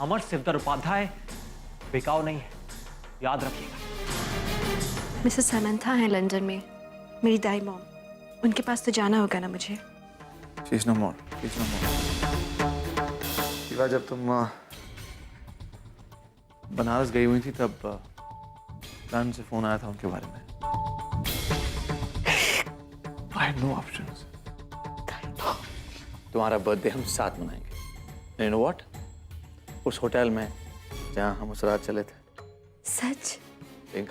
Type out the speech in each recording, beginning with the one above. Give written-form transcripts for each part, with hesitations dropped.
अमर शिवदर उपाध्याय बिकाऊ नहीं है, याद रखिएगा। मिसेस समंथा है लंदन में, मेरी दाई मॉम। उनके पास तो जाना होगा ना मुझे। She's no more. She's no more. Shiva, जब तुम बनारस गई हुई थी तब लंदन से फोन आया था उनके बारे में। I had no options. तुम्हारा बर्थडे हम साथ मनाएंगे। You know what? उस होटल में जहाँ हम उस रात चले थे। सच?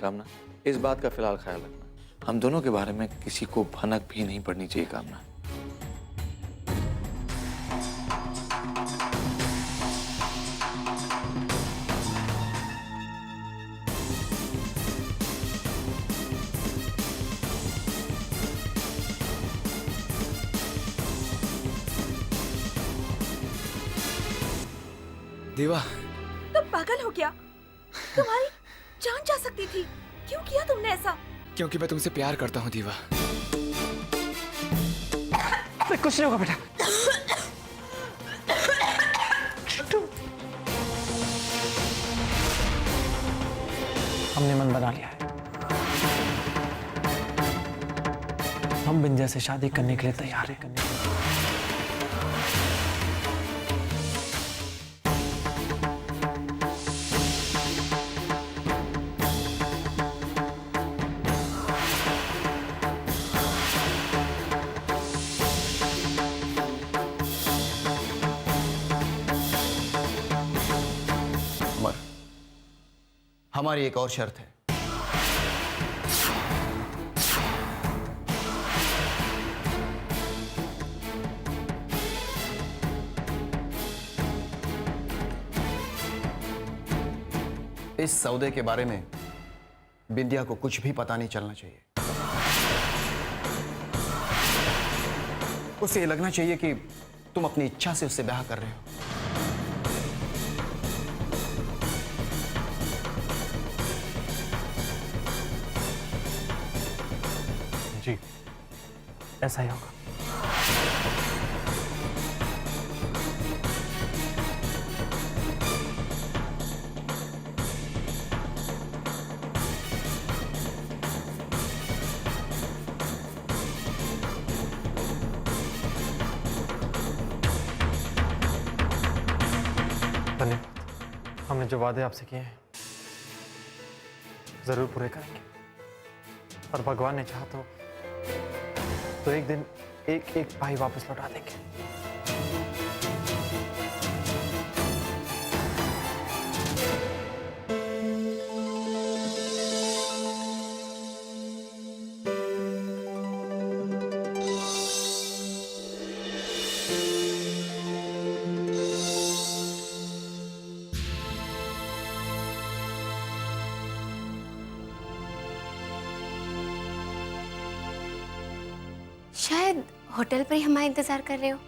कामना, इस बात का फिलहाल ख्याल रखना, हम दोनों के बारे में किसी को भनक भी नहीं पड़नी चाहिए। कामना, देवा, तुम पागल हो क्या? तुम्हारी जान जा सकती थी। क्यों किया तुमने ऐसा? क्योंकि मैं तुमसे प्यार करता हूँ दीवा। कुछ नहीं होगा बेटा। हमने मन बना लिया है, हम बिंदिया से शादी करने के लिए तैयार हैं। हमारी एक और शर्त है। इस सौदे के बारे में बिंदिया को कुछ भी पता नहीं चलना चाहिए। उसे ये लगना चाहिए कि तुम अपनी इच्छा से उससे ब्याह कर रहे हो। जी, ऐसा ही होगा। धन्यवाद। हमने जो वादे आपसे किए हैं जरूर पूरे करेंगे, और भगवान ने चाहा तो एक दिन एक एक भाई वापस लौटा देंगे। शायद होटल पर ही हमारा इंतजार कर रहे हो।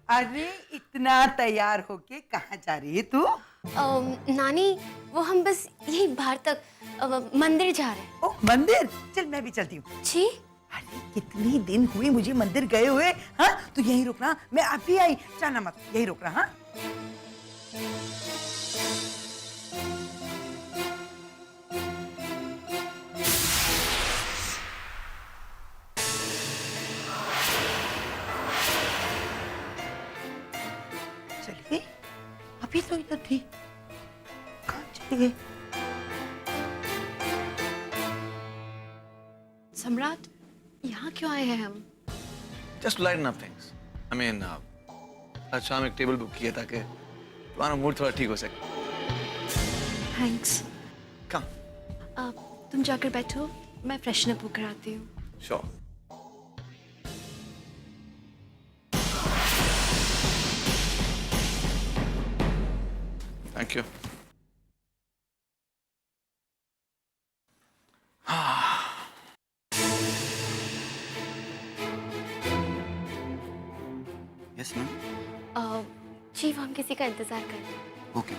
अरे इतना तैयार होके कहाँ जा रही है तू? नानी, वो हम बस यही बाहर तक मंदिर जा रहे हैं। ओह, मंदिर? चल मैं भी चलती हूँ। जी? अरे कितनी दिन हुए मुझे मंदिर गए हुए। हाँ, तू यहीं रुकना, मैं अभी आई। जाना मत, यहीं रुकना। हाँ, चलिए। अभी तो इधर थी, कहाँ चले गए? सम्राट, यहाँ क्यों आए हैं हम? just to lighten up things. I mean, आज शाम एक टेबल बुक किया ताकि तुम्हारा मूड थोड़ा ठीक हो सके। थैंक्स। Come. तुम जाकर बैठो, मैं फ्रेशन अप होकर आती हूँ। Sure. Thank you. Yes ma'am. जी, वो हम किसी का इंतजार कर रहे हैं। Okay.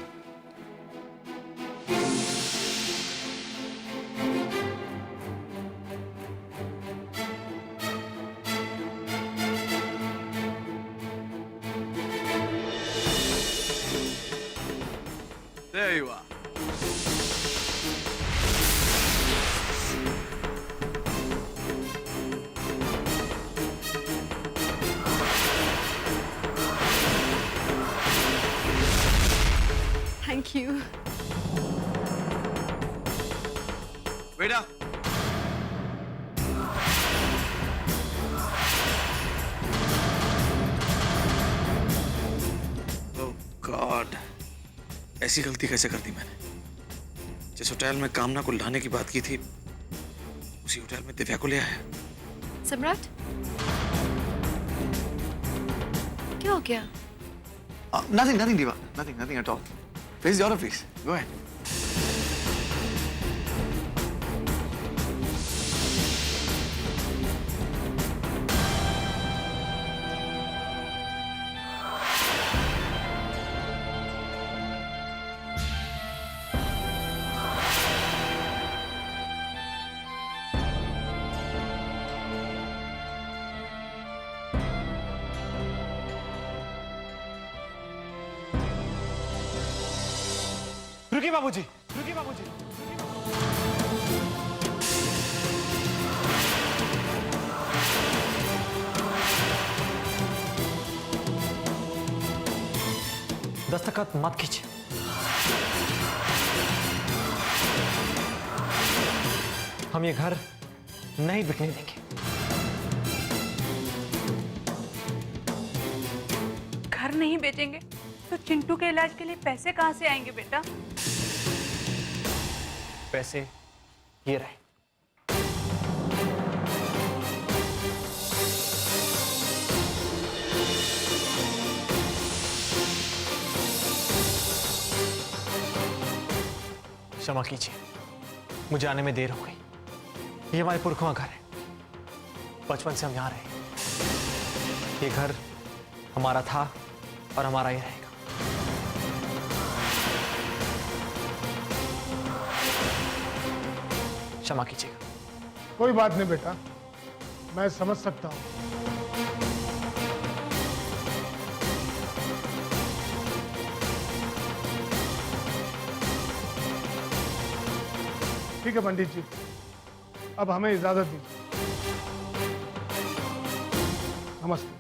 there you are. Thank you. बेटा ओह गॉड, ऐसी गलती कैसे कर दी मैंने। जिस होटल में कामना को लाने की बात की थी उसी होटल में दिव्या को ले आया। सम्राट, क्या हो गया? Nothing, Diva. Nothing at all. Please, your order, please. Go ahead. रुकिए बाबूजी, रुकिए बाबूजी। दस्तखत मत कीजिए। हम ये घर नहीं बिकने देंगे। घर नहीं बेचेंगे तो चिंटू के इलाज के लिए पैसे कहाँ से आएंगे बेटा? पैसे ये रहे। क्षमा कीजिए, मुझे आने में देर हो गई। ये हमारे पुरखों का घर है, बचपन से हम यहाँ रहे। ये घर हमारा था और हमारा ही रहेगा। क्षमा कीजिएगा। कोई बात नहीं बेटा, मैं समझ सकता हूं। ठीक है पंडित जी, अब हमें इजाजत दीजिए। नमस्ते।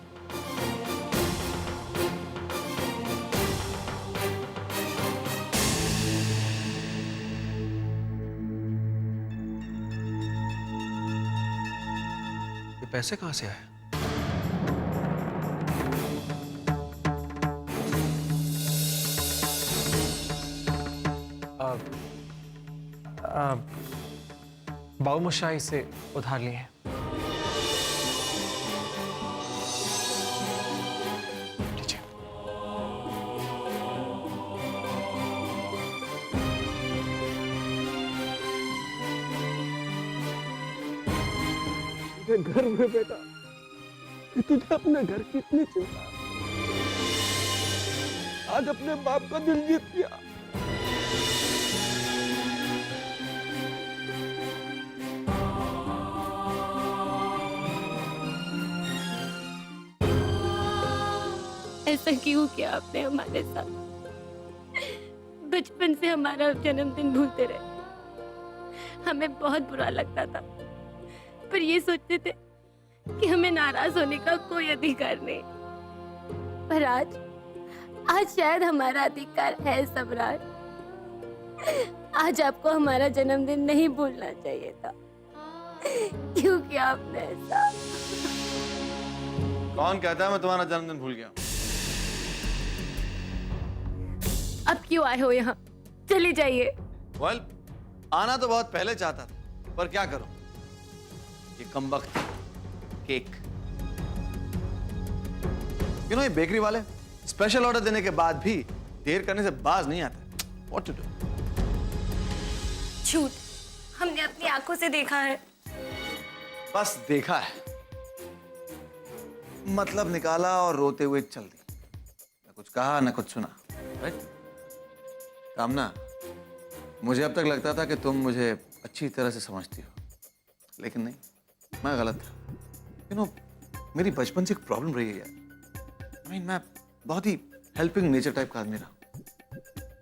ये पैसे कहाँ से आए? बाबू मुशाही से उधार लिए हैं। लीजिए। मुझे गर्व है बेटा कि तुझे अपने घर की इतनी चिंता। आज अपने बाप का दिल जीत लिया। ऐसा क्यों किया आपने हमारे साथ? बचपन से हमारा जन्मदिन भूलते रहे। हमें बहुत बुरा लगता था, पर ये सोचते थे कि हमें नाराज होने का कोई अधिकार नहीं। पर आज शायद हमारा अधिकार है सम्राट। आज आपको हमारा जन्मदिन नहीं भूलना चाहिए था। क्यों किया आपने ऐसा? कौन कहता है मैं तुम्हारा जन्मदिन भूल गया? अब क्यों आए हो यहाँ? चले जाइए। वेल, आना तो बहुत पहले चाहता था, पर क्या करूं? ये कमबख्त केक। ये बेकरी वाले स्पेशल ऑर्डर देने के बाद भी देर करने से बाज नहीं आते। What to do? झूठ, हमने अपनी आंखों से देखा है। बस देखा है, मतलब निकाला और रोते हुए चल दी। न कुछ कहा न कुछ सुना। राइट? कामना, मुझे अब तक लगता था कि तुम मुझे अच्छी तरह से समझती हो, लेकिन नहीं, मैं गलत था। मेरी बचपन से एक प्रॉब्लम रही है यार। मैं बहुत ही हेल्पिंग नेचर टाइप का आदमी रहा।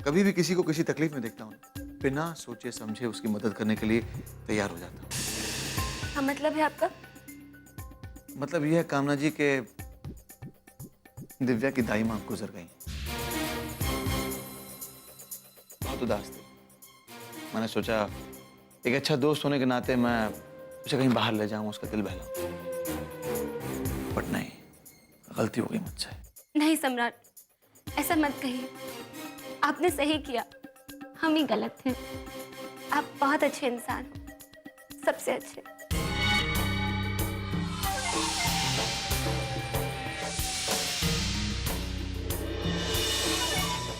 कभी भी किसी को किसी तकलीफ में देखता हूँ, बिना सोचे समझे उसकी मदद करने के लिए तैयार हो जाता हूँ। क्या मतलब है आपका? मतलब यह है कामना जी के दिव्या की दाई माँ गुजर गई, बहुत उदास थी। मैंने सोचा एक अच्छा दोस्त होने के नाते मैं उसे कहीं बाहर ले जाऊं, उसका दिल बहलाऊं, बट नहीं, गलती हो गई मुझसे। नहीं सम्राट, ऐसा मत कहिए। आपने सही किया, हम ही गलत थे। आप बहुत अच्छे इंसान हो, सबसे अच्छे।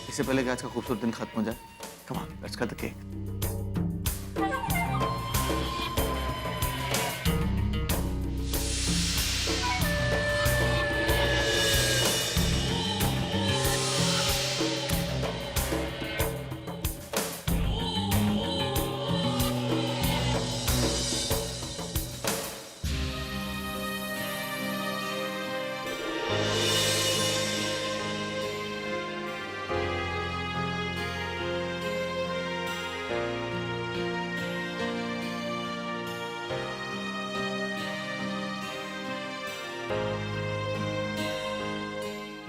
इससे पहले कि आज का खूबसूरत दिन खत्म हो जाए, come on, let's cut the cake.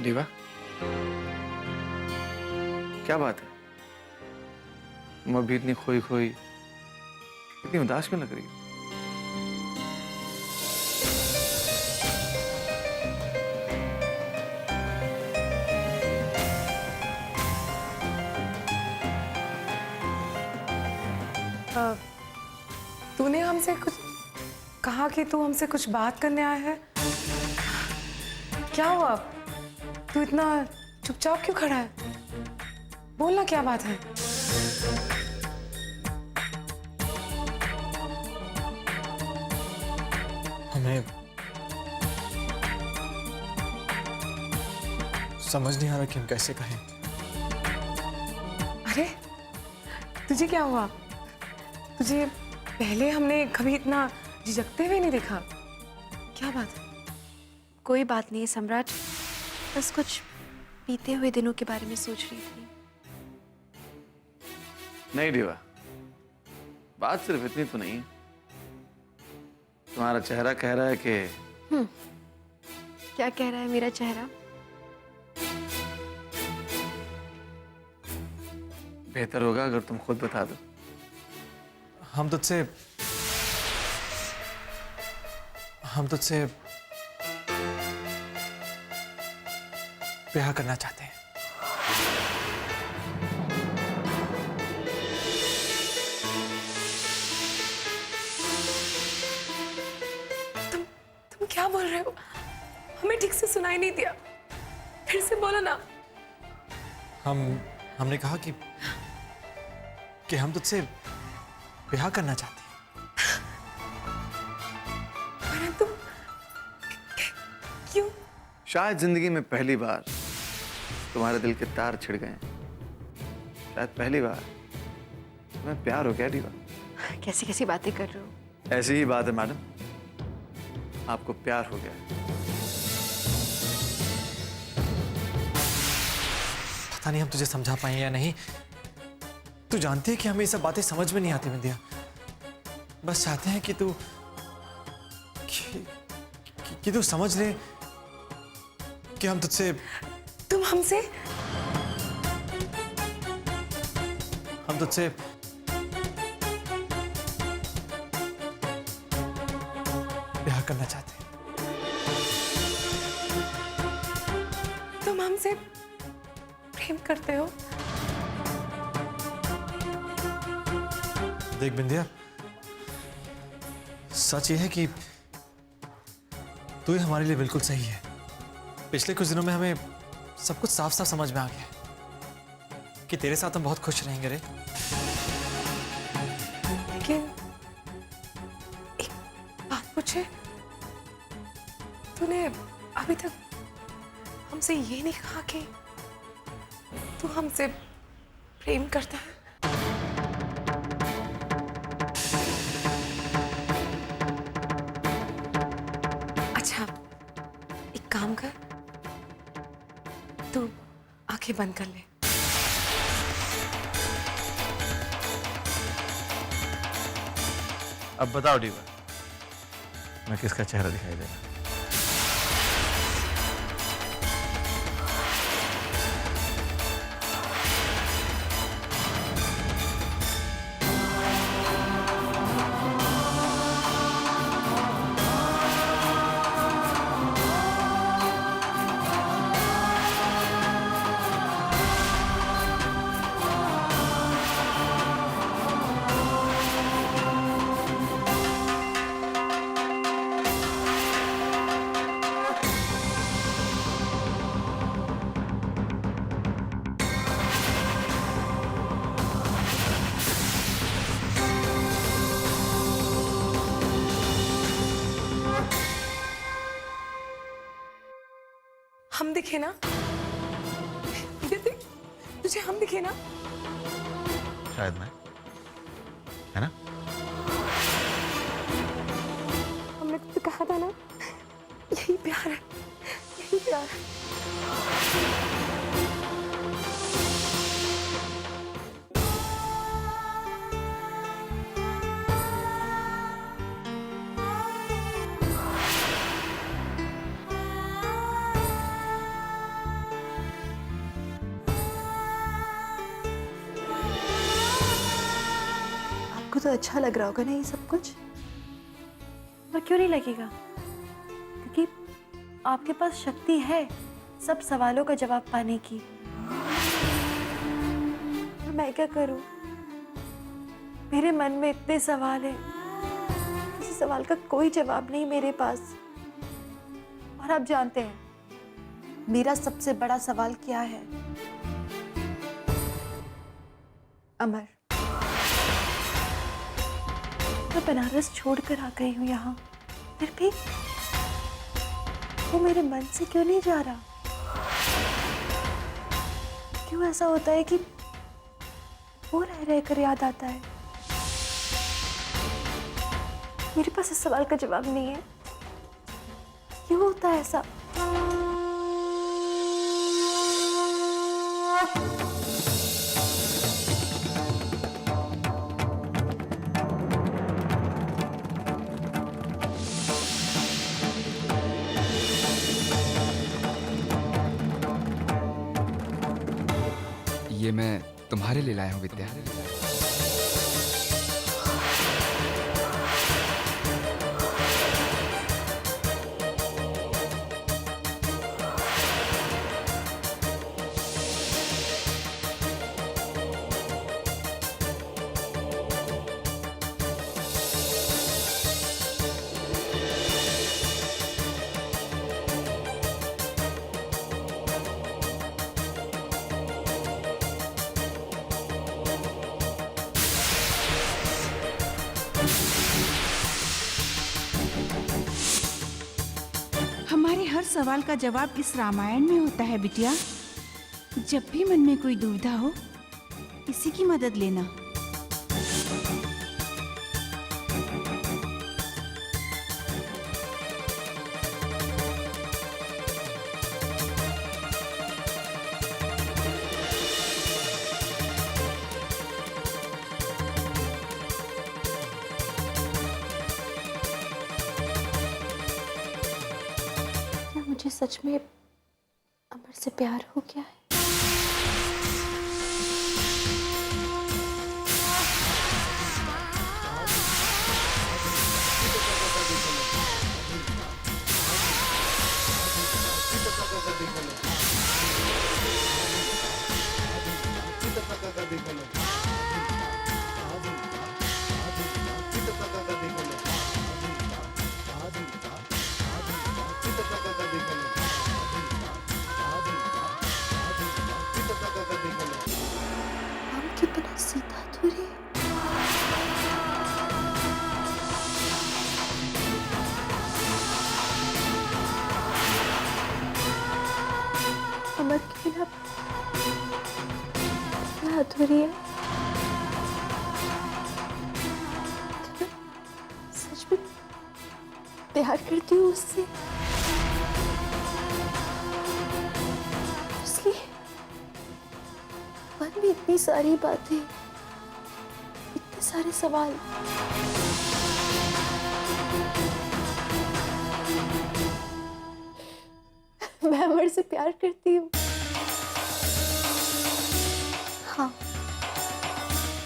दीवा, क्या बात है? तुम अभी इतनी खोई खोई, इतनी उदास क्यों लग रही हो? तूने हमसे कुछ कहा कि तू हमसे कुछ बात करने आया है। क्या हुआ? तू इतना चुपचाप क्यों खड़ा है? बोलना, क्या बात है? हमें समझ नहीं आ रहा कि हम कैसे कहें। अरे तुझे क्या हुआ? तुझे पहले हमने कभी इतना झिझकते हुए नहीं देखा। क्या बात है? कोई बात नहीं सम्राट, बस कुछ बीते हुए दिनों के बारे में सोच रही थी। नहीं दीवा, बात सिर्फ इतनी तो नहीं है। तुम्हारा चेहरा कह रहा है कि क्या कह रहा है मेरा चेहरा? बेहतर होगा अगर तुम खुद बता दो। हम तुझसे ब्याह करना चाहते हैं। तुम क्या बोल रहे हो? हमें ठीक से सुनाई नहीं दिया, फिर से बोलो ना। हमने कहा कि हम तुझसे ब्याह करना चाहते हैं। परंतु क्यों? शायद जिंदगी में पहली बार तुम्हारे दिल के तार छिड़ गए। शायद पहली बार तुम्हें प्यार हो गया दीवा। कैसी कैसी बातें कर रहे हो? ऐसी ही बात है मैडम, आपको प्यार हो गया। पता नहीं हम तुझे समझा पाए या नहीं। तू जानती है कि हमें ये सब बातें समझ में नहीं आती विंध्या। बस चाहते हैं कि तू समझ ले कि हम तुझसे तुम हमसे ब्याह करना चाहते हैं। तुम हमसे प्रेम करते हो? देख बिंदिया, सच ये है कि तू ही हमारे लिए बिल्कुल सही है। पिछले कुछ दिनों में हमें सब कुछ साफ साफ समझ में आ गया कि तेरे साथ हम बहुत खुश रहेंगे रे। लेकिन एक बात पूछे, तूने अभी तक हमसे ये नहीं कहा कि तू हमसे प्रेम करता है? अच्छा, एक काम कर, तू आंखें बंद कर ले। अब बताओ डीवा, मैं किसका चेहरा दिखाई दे रहा? हम दिखे ना? ये देख, तुझे हम दिखे ना? शायद मैं, है ना? हमने तो कहा था ना, यही प्यार है, यही प्यार है। आपको तो अच्छा लग रहा होगा ना ये सब कुछ? और क्यों नहीं लगेगा? क्योंकि आपके पास शक्ति है सब सवालों का जवाब पाने की। और मैं क्या करूं? मेरे मन में इतने सवाल हैं, किसी सवाल का कोई जवाब नहीं मेरे पास। और आप जानते हैं मेरा सबसे बड़ा सवाल क्या है? अमर। मैं बनारस छोड़कर आ गई हूँ यहाँ, फिर भी वो मेरे मन से क्यों नहीं जा रहा? क्यों ऐसा होता है कि वो रह रहकर याद आता है? मेरे पास इस सवाल का जवाब नहीं है। क्यों होता है ऐसा? ये मैं तुम्हारे लिए लाया हूँ विद्या। हमारे हर सवाल का जवाब इस रामायण में होता है बिटिया। जब भी मन में कोई दुविधा हो, इसी की मदद लेना। मुझे सच में अमर से प्यार हो गया है। राम के बिना सीता अधूरी है। अमर के बिना सीता अधूरी है। क्या मैं सच में प्यार करती हूँ उससे? इसलिए मन में इतनी सारी बातें, इतने सारे सवाल। से प्यार करती हूँ। हाँ,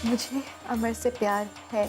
मुझे अमर से प्यार है।